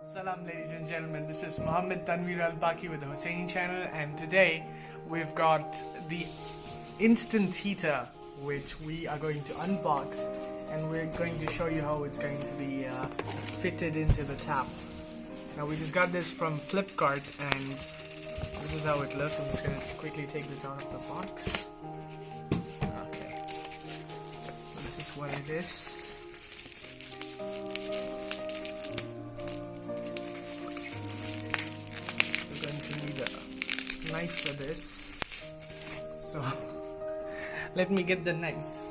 Salam ladies and gentlemen, this is Mohammed Tanveer Al-Baki with the Husseini channel, and today we've got the Instant Heater which we are going to unbox, and we're going to show you how it's going to be fitted into the tap. Now we just got this from Flipkart and this is how it looks. I'm just going to quickly take this out of the box. Okay, this is what it is. Knife for this, so let me get the knife.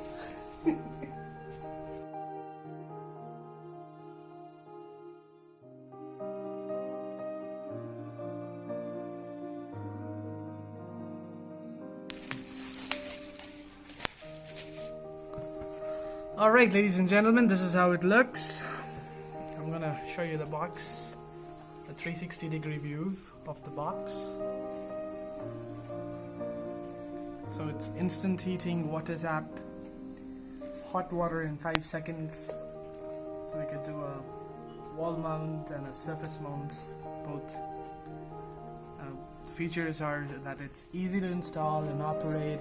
Alright ladies and gentlemen, this is how it looks. I'm gonna show you the box, a 360-degree view of the box. So it's instant heating, water zap, hot water in 5 seconds. So we could do a wall mount and a surface mount. Both features are that it's easy to install and operate.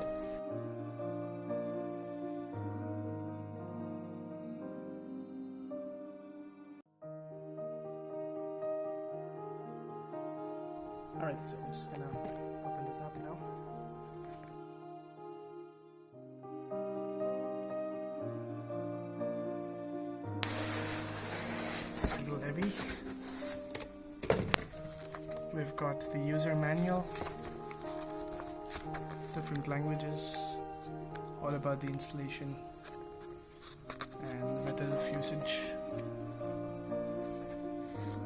Alright, so I'm just gonna open this up now. It's a little heavy. We've got the user manual, different languages, all about the installation and method of usage.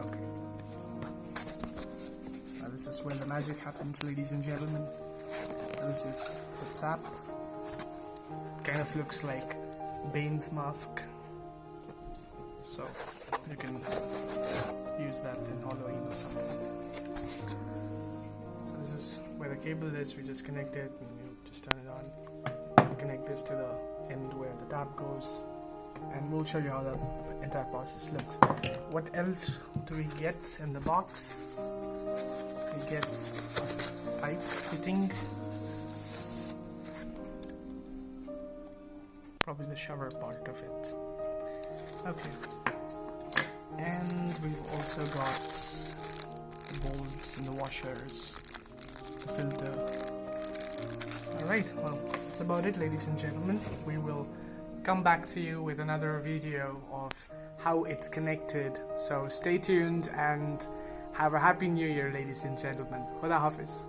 Okay. Now this is where the magic happens, ladies and gentlemen. This is the tap. Kind of looks like Bane's mask. So you can use that in Halloween or something. So this is where the cable is. We just connect it and you just turn it on. Connect this to the end where the tap goes, and we'll show you how the entire process looks. What else do we get in the box? We get pipe fitting, probably the shower part of it. Okay. And we've also got the bolts and the washers, the filter. Alright, well, that's about it ladies and gentlemen. We will come back to you with another video of how it's connected. So stay tuned and have a happy new year ladies and gentlemen. Khuda Hafiz.